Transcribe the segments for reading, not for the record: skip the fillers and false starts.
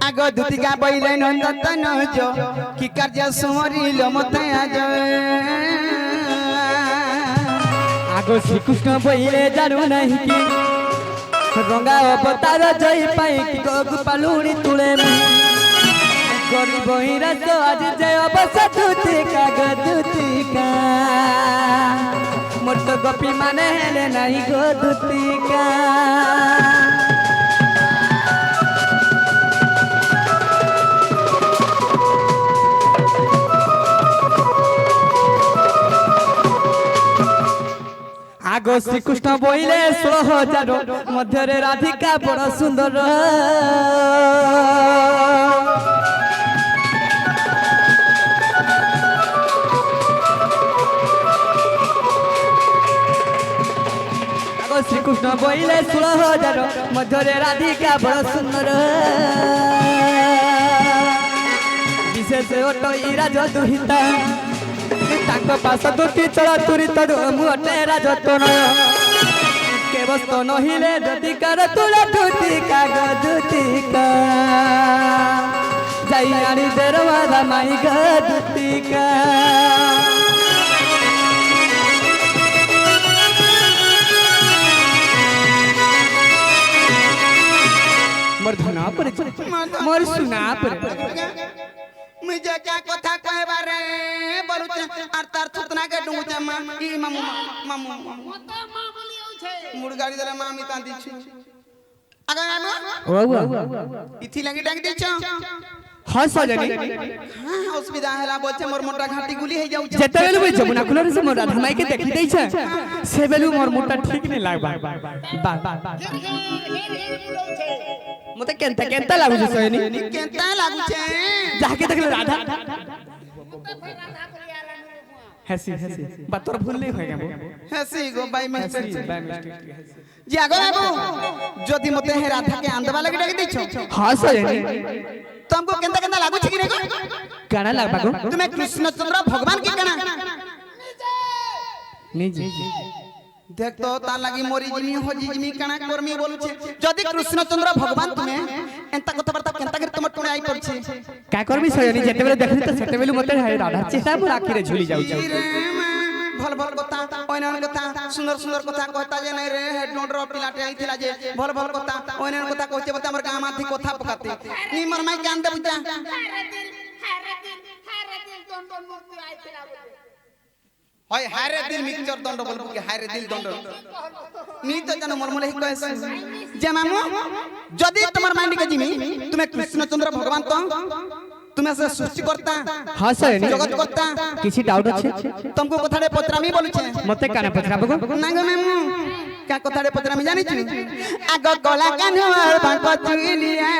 आगो दुतिका बैले नंदन जो कि कार्य सुमरिल मते आज आगो श्री कृष्ण बैले जानु नहीं कि रंगा अवतार जई पाई कि गोपालुनी तुले गरीब राज आज जय अवश्य दुतिका दुतिका मोर तो गोपी माने हेले नहीं गो दुतिका आगो श्री कृष्ण बोले 16,000 मध्य राधिका बड़ सुंदर आगो श्री कृष्ण बोले 16,000 मध्य राधिका बड़ सुंदर विशेष ओटो इराज दुहिता ताको पास दुटी चला तुरी तडु मुटे राजतन के बस्त नहिले जति कर तुला दुतिका दुतिका जाई आनी देरवा माई दुतिका मोर धना पर मोर सुना पर मुझे क्या कथा कहे बारे बोलुचे आर तार थुतना के डुंगुचे ई मामू मामू मत मामली आउ छे मुड़ गाड़ी दले मामी तांदी छु आगा मामू इथि लगी डाक दी छ हां सजनी हां असुविधा हेला बोलछे मोर मोटा घाटी गुली हे जाउ जेते बेलु बइ जमुना कुलर से मोर राधा माई के देखि दै छ से बेलु मोर मोटा ठीक नहीं लागबा बा मते केनता केनता लागु छ सजनी केनता लागु छे जाके देख ले राधा हसी हसी बात तोर भूल नहीं होएगा वो हसी गो बाई मिस्टेक जागो बाबू जदी मते हे राधा के आंदवा लगे डाक दै छ हां सजनी तुमको केनता केनता लागु छ कि रे गाना लागबा को तुम्हें कृष्णचंद्र भगवान की गाना नहीं जी देख तो ता लगी मोरी जिमी हो जिमी काना करमी बोलु छे जदी कृष्णचंद्र भगवान तुम्हें एंता कथा बर्ता केनता कर तुम टुणे आई पड़ छे का करबी सजनी जेते बेले देखली त सेते बेलु मते है राधा चेहरा मोर आखी रे झुली जाउ छ भल भल कथा ओइनन कथा सुंदर सुंदर कथा कहता जे नहीं रे हेड नोडर पिलाटे आइथिला जे भल भल कथा ओइनन कथा कहते बता हमर गाम आथि कथा पकाते नी मर माई जान दे बुझा हारे दिल दंड मूर्ति आइथिला होय हारे दिल मिक्सचर दंड बोलबो कि हारे दिल दंड नी तो जानो मोर मोले ही कहस जे मामू जदी तुम्हार माइंड के जिमी तुम्हें कृष्णचंद्र भगवान तो तुम्हें से सृष्टि करता हां सजनी जगत करता किछि डाउट अछि तुमको कथाडे पत्रामी बोलु छे मते काने पचराबो ना गो मामू क्या कथाडे पत्रामी जानि छु आगो गला कान्हर बाको चुलिया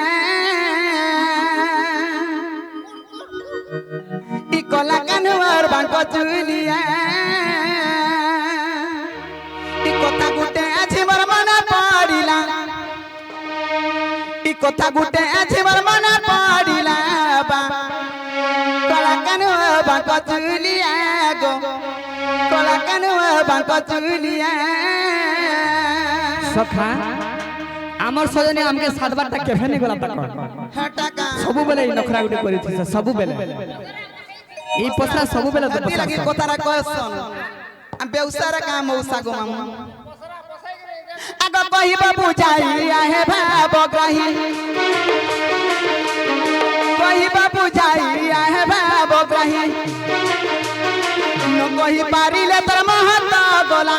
ई गला कान्हर बाको चुलिया ई कथा गुटे अछि मोर मन पड़िला ई कथा गुटे अछि मोर मन पड़िला बा गला कान्हर बाको चुलिया गो गला कान्हर बाको चुलिया सखा हमर सजनी हमके सात बार तक केफे नहीं गला तक हटाका सबु बेले नखरा गुटे करि थि सबु बेले ई पसरा सबु बेले तो लगी कोतारा कहसन हम बेउसारा काम मौसा गो मामू आगो कहि बाबू जाई आहे भाबो कहि बाबू जाई आहे भाबो कहि न कहि पारिले तर महता गोला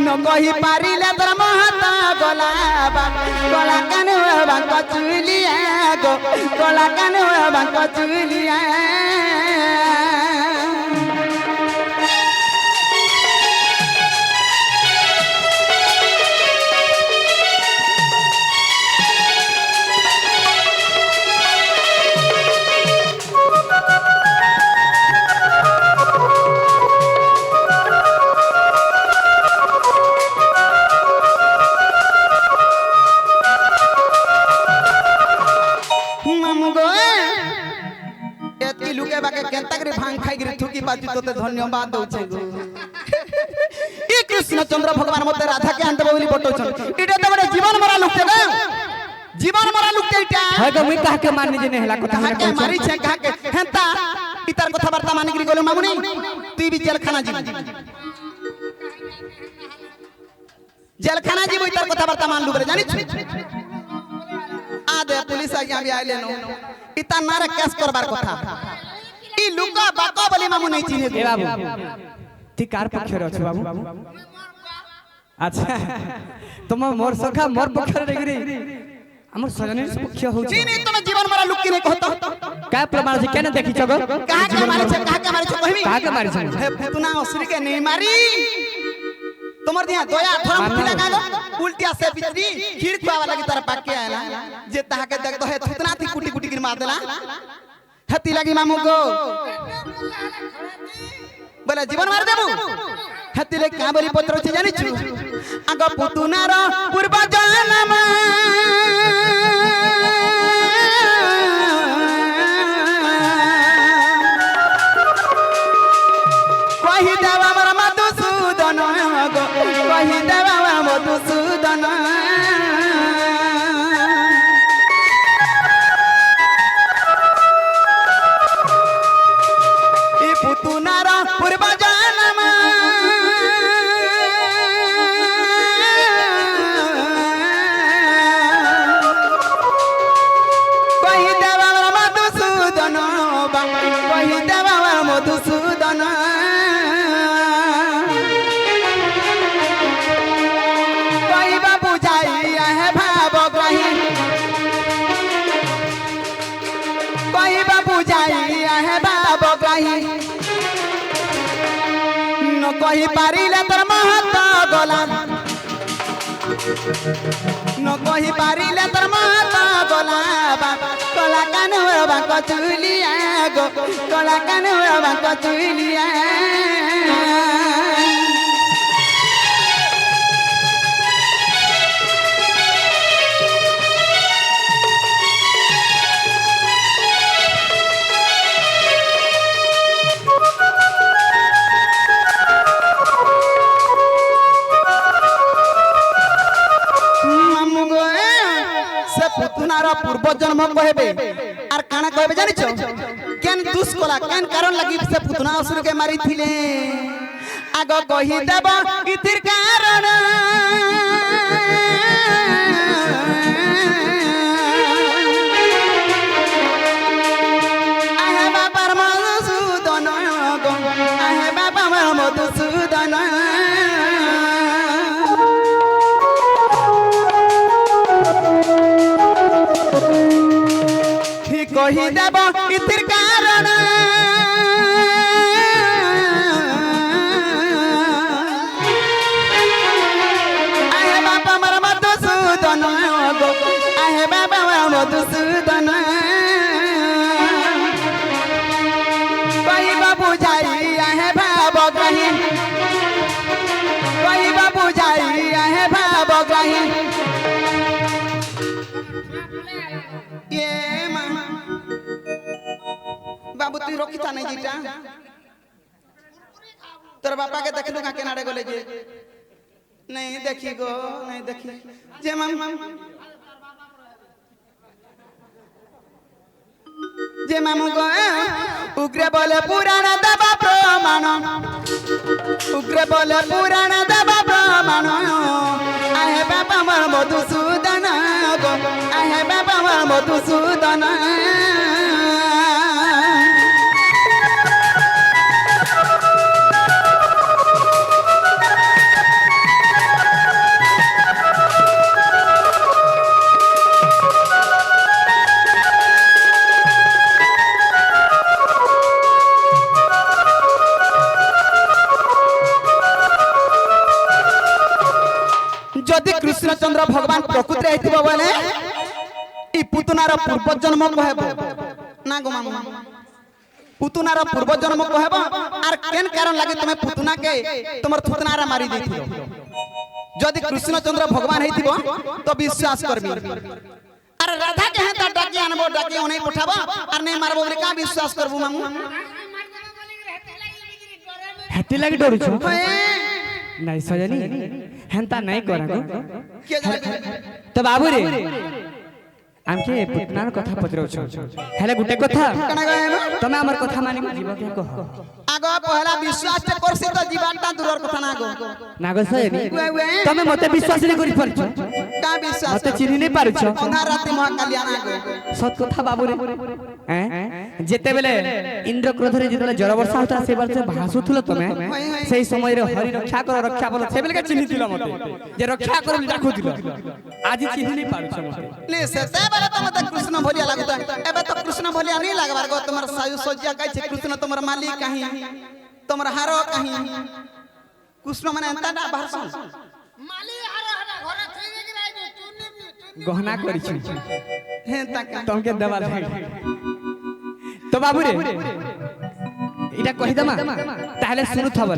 न कहि पारिले तर महता गोला बा गोला कान बांको चुलिया गो गोला कान बांको चुलिया तोते धन्यवाद दउछे गो ई कृष्णचंद्र भगवान मते राधा के आंदे बोली बटोछन इडे त बडे जीवन मरा लुकते ना जीवन मरा लुकते जेटा है को मुई कहा के मारनी जे नहीं हला कथा कहा के मारी छे कहा के हेंता इतार कथा वार्ता मानी गिरी गोलो मामुनी तू भी जेल खाना जी जेल खाना जी इतार कथा वार्ता मान लू बरे जानी छु आ दे पुलिस आ गया भी आइले नो इता नारे केस करबार कथा ई लुका बाको बोली मामू नहीं चिन्हे ए बाबू ती कार पक्ष रे छ बाबू अच्छा तुम मोर सखा मोर पक्ष रे गिरी हमर सजनी पक्ष हो जी नहीं तुम जीवन मरा लुक की नहीं कहतो का प्रमाण से केने देखि छगो कहा के मारे छे कहबी कहा के मारी छे हे फुतना असुरी के नहीं मारी तुमर दिया दोया थोड़ा मुठी लगा दो उल्टिया से बिचरी खीर खुआवा लगी तारा पाक के आला जे ताहा के देख दो हे फुतना थी कुटी कुटी गिर मार देला हती लगी मामू को बोले जीवन मार देबू हती ले का बोली पत्र छी जानि छु आगो पुतुनार पूर्व जन्म कहि देवा हमर मधुसूदन गो कहि देवा मधुसूदन ई पुतुनार पूर्व जन्म कहि देवा हमर मधुसूदन कहि देवा मधुसूदन न कहि पारिले तोर महत गला न कहि पारिले तोर महत गला कला कान होबा कचुलिया गो कला कान होबा कचुलिया पुतुनारा पूर्व जन्म कहबे आर काना कहबे जानि छ केन दुस कला केन कारण लगी से पुतना असुर के मारी थिले आगो कहि देब इतिर कारण आहे बाबा मधुसूदन गो आहे बाबा मधुसूदन कहि देब इतिर कारण आहे बाबा मर मधुसूदन गो आहे बाबा मधुसूदन कहिबा बुझाई आहे भाव ग्रही कहिबा बुझाई आहे भाव ग्रही ये मामा बाबू तू रखिता नहीं जीटा तोर बापा के देखलू का केनाडे गले जे नहीं देखी गो नहीं देखी जे मामा जे मामू गो उग्र बोले पुराण दबा प्रमाण उग्र बोले पुराण दबा प्रमाण आहे बाबा मोर मधुसूदन गो आहे बाबा मोर मधुसूदन जदि कृष्णचंद्र भगवान प्रकृति आइथिबो बोले ई पुतनार पूर्व जन्म कहबो ना गो मामू पुतनार पूर्व जन्म कहबो आर केन कारण लागि तमे पुतना के तमर पुतनारा मारी देथिलो जदि कृष्णचंद्र भगवान हेतिबो तो विश्वास करबी अरे राधा के हैं त डाकी आनबो डाकी ओनै पठाबो आर नै मारबो बोले का विश्वास करबो मामू हेती लागि डरू छु नहीं सजनी हेंता नहीं करा गो के जाने तो बाबू रे আমকে পুতনার কথা পচরাউছ হেলে গুটে কথা কানা কইবা তুমি আমার কথা মানি জীব কে কহ আগো পহলা বিশ্বাস তে করছি তো জীবনটা দূরের কথা না গো নাগো সয়নি তুমি মতে বিশ্বাস নি করি পারছ কা বিশ্বাস মতে চিনি নি পারছ অন্ধা রাতে মহাকালিয়া না গো সত কথা বাবু রে যেতে বেলে ইন্দ্র ক্রোধরে যেতে জল বর্ষা হতা সে বর্ষে ভাসুথুল তুমি সেই সময় রে হরি রক্ষা কর রক্ষা বল সে বেলে চিনি দিল মতে যে রক্ষা কর ডাকু দিল আজি চিনি নি পারছ মতে লে সেতে বেলে তুমি তো কৃষ্ণ ভলিয়া লাগতা এবে তো কৃষ্ণ ভলিয়া নি লাগবার গো তোমার সায়ু সজ্জা কাইছে কৃষ্ণ তোমার মালিক কাহি তোমার হারো কাহি কৃষ্ণ মানে এন্তাটা ভাষণ মালি হারো হারা ঘরে থই দেখি রাইবে চুন্নি গহনা করিছি হ্যাঁ তাকা তোমাকে দেবা তো বাবু রে এটা কহি দমা তাহলে শুনু থব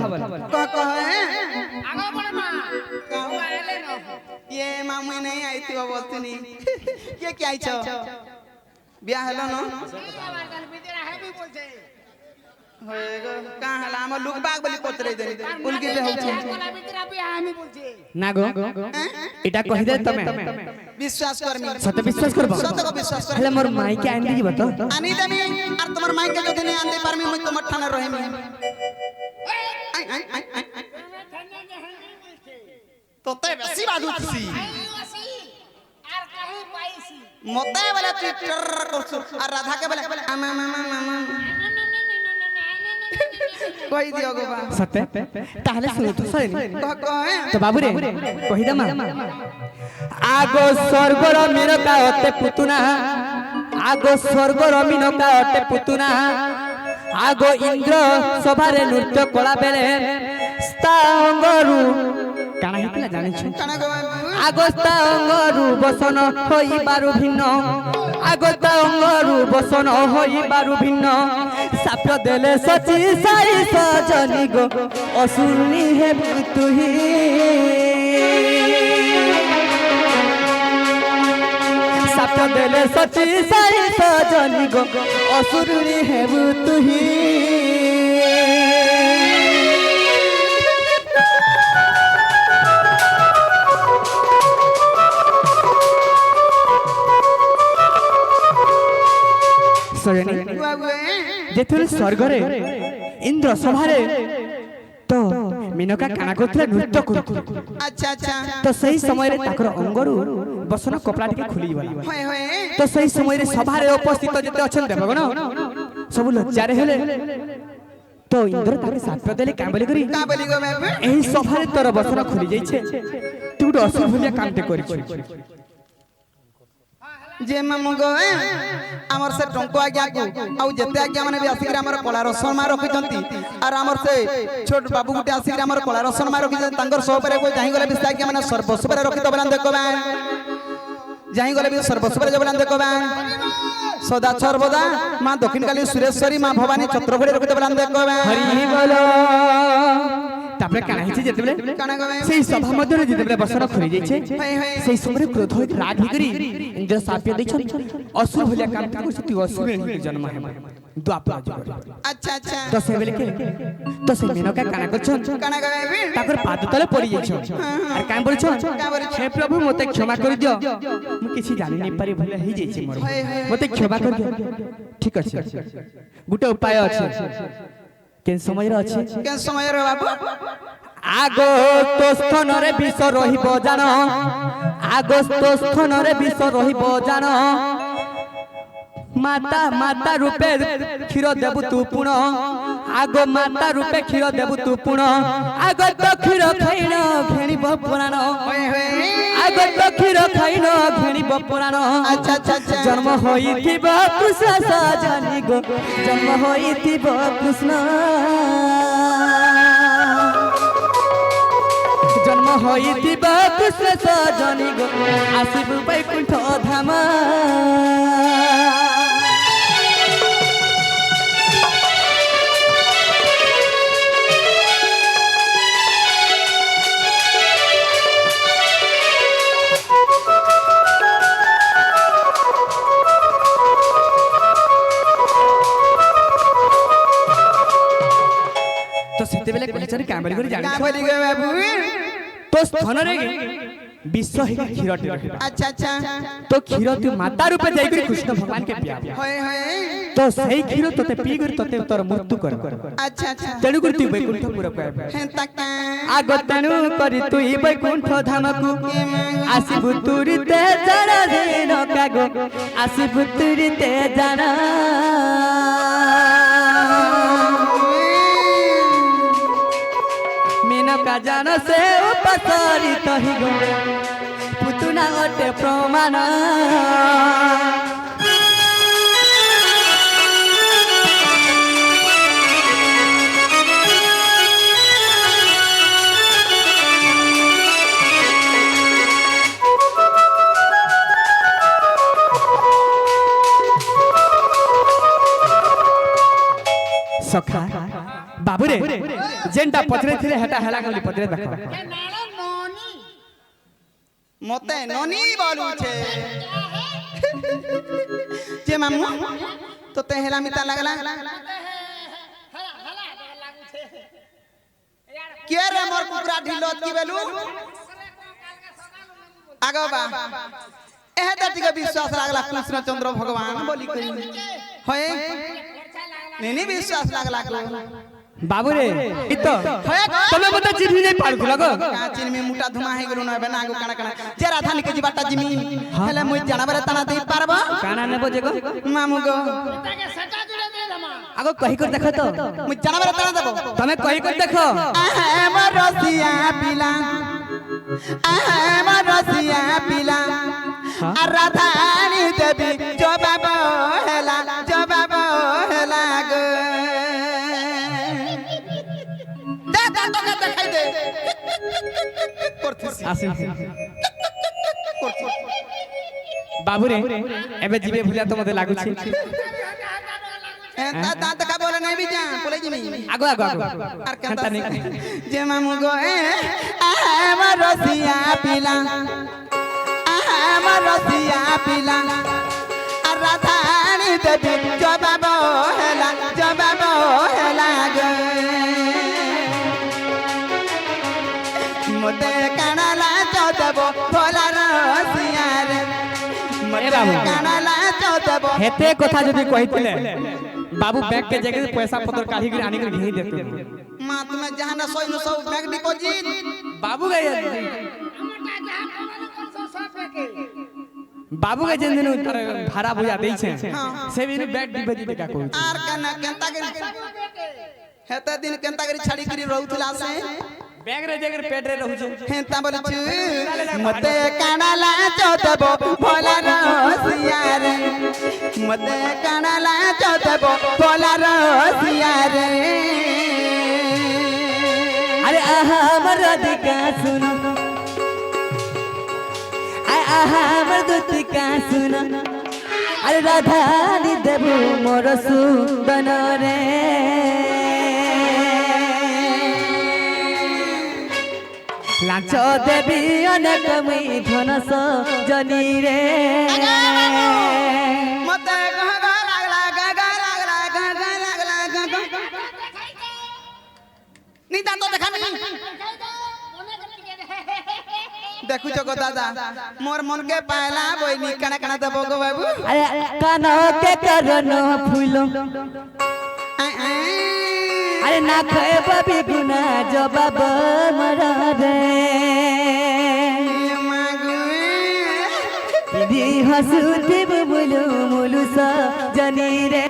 কহ হ্যাঁ আগো বড় মা ও আইলে ন ये मामू नहीं आई थी वो बोलती नहीं ये क्या आई छो ब्याह हेलो नो এই আবার কাল বিদেরা হেবি বলছে होएगा कहां हला हम लोग बाग बली कोतरे दे उनकी पे हो छे কোলা বিদেরা বিয়া আমি বলছে না গো এটা কহি দে তুমি विश्वास कर मी সত বিশ্বাস করব सत को विश्वास कर হেলে মোর মাইকে আন দিব তো आनी देमी और तुम्हार माई के जो दिन आंदे पर मी मुई तुम ठाना रहे मी आई आई आई आई तो ते बेसी बात उठसी আইওসি আর কাহি পাইছি मते वाला तू टर करछु और राधा के बोले मामा मामा কই দিও গো বা সতে তাহলে শুনু তো সরি কহ তো বাবু রে কহি দমা আগো স্বর্গর মিনকা অতে পুতুনা আগো স্বর্গর মিনকা অতে পুতুনা আগো ইন্দ্র সভারে নৃত্য কলা বেলে স্তাঙ্গরু কানা হিতলা জানিছ কানা গো আগো স্তাঙ্গরু বসন হইবারু ভিন্ন আগো স্তাঙ্গরু বসন হইবারু ভিন্ন সাপ্য দেলে সচি সাই সজনি গো অসুরনি হেবু তুহি সাপ্য দেলে সচি সাই সজনি গো অসুরনি হেবু তুহি সজনি যেতেବେଳେ ସ୍ୱର୍ଗରେ ଇନ୍ଦ୍ର ସଭାରେ ତ ମିନକା କାଣା କରୁଥିଲେ ନୃତ୍ୟ କରୁଥିଲେ अच्छा अच्छा ତ ସେହି ସମୟରେ ତାଙ୍କର ଅଙ୍ଗରୁ ବସନ କପଡ଼ା ଟିକେ ଖୋଲିଗଲା होए होए ତ ସେହି ସମୟରେ ସଭାରେ ଉପସ୍ଥିତ ଯେତେ ଅଛନ୍ତି ଦେବଗଣ ସବୁ ଲଜ୍ଜାରେ ହେଲେ ତ ଇନ୍ଦ୍ର ତାকে ସାପ ଦେଲେ କାଁ ବୋଲି କରି का बोली गो बाबू ଏହି ସଭାରେ ତୋର ବସନ ଖୋଲି ଯାଇଛେ ତୁ ଗୋଟେ ଅସୁର ଭଳିଆ କାମଟେ କରିଛୁ जे मामू गो हमर से टंको आज्ञा को आउ जते आज्ञा माने भी आसिक हमर कला रसन मा रखिजंती और हमर से छोट बाबू गुटे आसिक हमर कला रसन मा रखिजंती तांगर सो परे कोई जाहि गले बिस्ता आज्ञा माने सर्वस्व परे रखि दबलान देखबा जाहि गले भी सर्वस्व परे जबलान देखबा सदा सर्वदा मां दक्षिण काली सुरेश्वरी मां भवानी छत्रफड़ी रखि दबलान देखबा हरि बोलो তারপরে কানা হইছে যেতেবেলে काना गो সেই সভা মধ্যে যেতেবেলে বসন খরি যাইছে होए होए সেই সময় ক্রোধ হই রাগ হই করি ইন্দ্র সাপিয়ে দেখছন অসুর ভলিয়া কাম করছ তুই অসুর হই জন্ম হেব দ্বাপর যুগ अच्छा अच्छा তো সে বেলে কে তো সে মেনকা কানা করছন काना गो তাকর পাদ তলে পড়ি যাইছ আর কাম বলছ হে প্রভু মতে ক্ষমা করে দিও মু কিছু জানি নাই পারি ভলিয়া হই যাইছে মোর মতে ক্ষমা করে দিও ঠিক আছে গুটে উপায় আছে কেন সময়ের আছে के समय रे बाबू আগস্ত স্থনরে বিষ রহিব জান আগস্ত স্থনরে বিষ রহিব জান মাতা মাতা রূপে ক্ষীর দেবু তু পুণ আগ মাতা রূপে ক্ষীর দেবু তু পুণ আগত ক্ষীর খাইন ঘেণিব পুরাণ होए होए আগত ক্ষীর খাইন ঘেণিব পুরাণ अच्छा अच्छा अच्छा জন্ম হইথিব কৃষ্ণ সজনি গো জন্ম হইথিব কৃষ্ণ জন্ম হইথিব কৃষ্ণ সজনি গো আসিব বৈকুণ্ঠ ধাম তো সেতেবেলে কইছরি কামরি করে জানি का बोली गो बाबू তো স্থানরে विश्व है क्षीर अच्छा अच्छा तो क्षीर तू माता रूपे जाई कृष्ण भगवान के पिया होए होए तो सही क्षीर तोते पी कर तोते तोर मृत्यु कर अच्छा अच्छा तेणु कर तू वैकुंठ पुर पाए हेंता का आगो तेणु करी तू वैकुंठ धामकु आसिबु तुरिते जाना दिन कागो आसिबु तुरिते जाना मीनका जान से उपसरित ही गो पुतुना गोटे प्रमाण सखा बाबू रे जेंटा पथरे थिले हेटा हेला गली पथरे देखो के नालो नोनी मते ननी बोलू छे जे मामू तो ते हेला मिता लागला हला लागू छे यार के रे मोर कुकरा ढिलोत की बेलू आगो बा एहे दति के विश्वास लागला कृष्ण चंद्र भगवान बोली करी होए नेनी विश्वास लागला को बाबू रे इतो होए तमे बता चिन्ही नहीं पालु लगो का चिन में मुटा धुमा हे गलो न बना गो कणा कणा जे राधानी के जीवाटा जिमी हेले मुई जानवर तना दे पारबो काना ने बजे गो मामू गो ताके सटा जुड़े दे दमा आगो कहि कर देखो तो मुई जानवर तना देबो तमे कहि कर देखो हमर रसिया पिला हमर रसिया पिला आ राधानी देवी जो बाबा हेला गो दादा तो का देखाई दे करथिस आसिन बाबू रे एबे जीवे भुलिया तो मते लागु छी ता ता का बोले नहीं बिजा बोले जिमी आगो आगो आगो आर खंता कंता नहीं जे मामू गो हमर रसिया पिला हमर रसिया पिला आ राधानी देवी जो बाबा हेला गो मते कानाला चौदबो भोला रसिया रे मते कानाला चौदबो हेते कथा जदी कहितले बाबू बैंक के जगह पैसा पत्र काढ़ी के आनी के घेई देते मां तुम्हें जहां न सोई न सो बैंक डिपॉजिट बाबू गए हमटा जहां कोनो कर सो फेके बाबू के जिन दिन उतर भाड़ा बुझा दै छै से भी बैंक डिपॉजिट का कहू आर कना केंता करी हेते दिन केंता करी छाड़ी करी रहउतला से बैंक रे जगह पेट रे रहू छै हेंता बोले छु मते कानाला चौदबो भोला रसिया रे मते कानाला चौदबो भोला रसिया रे अरे आहा हमर अधिका सुनो आहा हमर दुतिका सुनो अरे राधानी देबू मोर सुबन रे लांच देवी अनेक मुई धनस जनी रे मते गगा लागला नीता तो देखानी देखु छको दादा मोर मन के पाला बोइनी कना कना देबो गो बाबू अरे कानो के करनो फूलो अरे ना खाए बाबी गुना जवाब मरा रे दीदी हंसुती मुलु मुलु सा जनी रे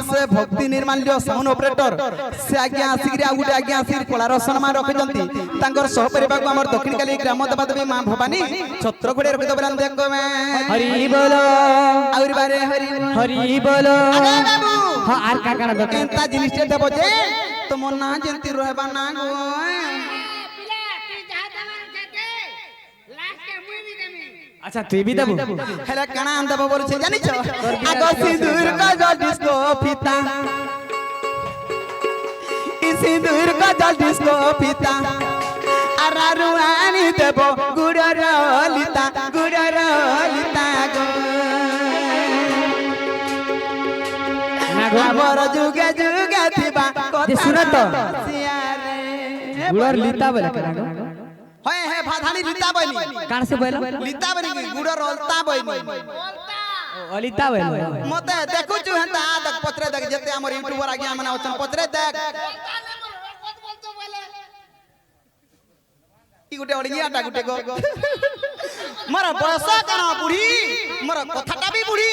से भक्ति निर्माल्य साउंड ऑपरेटर से आज्ञा आसिक आ गुटे आज्ञा आसिक कलार सम्मान रखिजंती तांकर सहपरिवार को हमर दक्षिण काली ग्राम देवी मां भवानी छत्रगुड़े रखि दबरान देखो मैं हरि बोलो और बारे हरि बोलो अरे बाबू हां आर का काना दके केनता जिनिस देबो जे तो मन ना जंती रहबा ना गो पिला तू जा दवान के लास्ट के मुई भी देमी अच्छा तू भी देबो हेला काना देबो बोल छे जानि छ आगो सिंदूर का जो डिस्को फिता সিঁদুর গজল ডিস্কো ফিতা আর আনি দেব গুড়র লিতা গো আমার যুগে যুগে থিবা যে শুনে তো সিয়ারে গুড়র লিতা বলে কেন হয় হে ভাধানি লিতা বইনি কার সে বলে লিতা বইনি গুড়র অলতা বইনি অলিতা বলে মতে দেখুছু হেতা দেখ পত্রে দেখ যেতে আমার ইউটিউবার আগে মানে অছন পত্রে দেখ কি গুটে অড়িয়াটা গুটে গো মোর বয়স কেন বুড়ি মোর কথাটা বি বুড়ি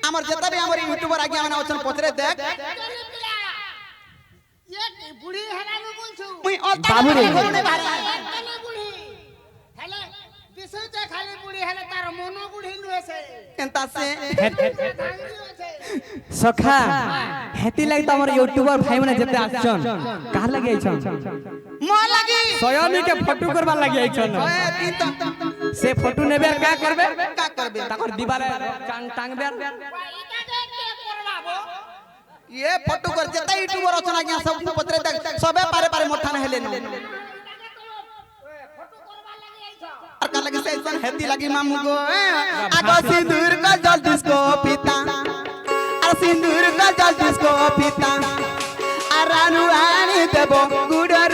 আমার যেতে বি আমার ইউটিউবার আগে মানে অছন পত্রে দেখ বুড়ি হেরানো বলছো মুই অলতা বাবু রে। করনে ভারে বুড়ি হেলে বিশুতে খালি বুড়ি হেলে তার মন বুড়ি নুয়েছে কেনতা সে ধাঙ্গি হয়েছে সখা হেতি লাগি তো আমার ইউটিউবার ভাই মানে যেতে আসছন কার লাগি আইছন ম লাগি সয়নি के फोटो करबा লাগি আইছন ওয়ে তিন তো से फोटो नेबे আর का करबे কা করবে তাকর দিবারে টাংবে আর ইটাকে কে করবাবো ये फोटो कर जेता यूट्यूबर अछन आज्ञा सब पत्रे देख सबे पारे पारे मोठा न हेले न ফটো করবা লাগি আইছো और का लगे से ऐसन हेती लगी मामू को आगो सिंदूर का जल डिस्को पिता और सिंदूर का जल डिस्को पिता आरानु आनी देबो गुडर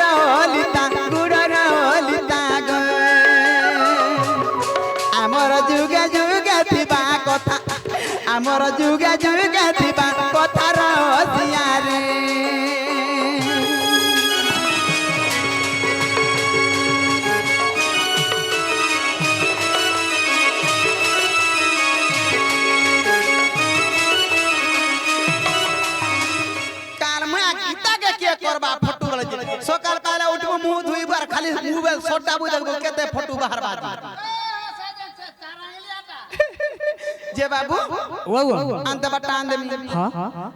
लिता गो आमर जुगे जुगे थिबा कथा आमर जुगे जुगे थिबा कथा रसिया रे करबा फटू वाला सकाल काले उठबो मुंह धुइबार खाली मोबाइल सोटा बुझ देखबो केते फटू बाहर बात जे बाबू ओ आंते बटा आंदे हां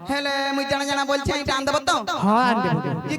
हेले मुई जाना जाना बोलछे इटा आंदे बताओ हां आंदे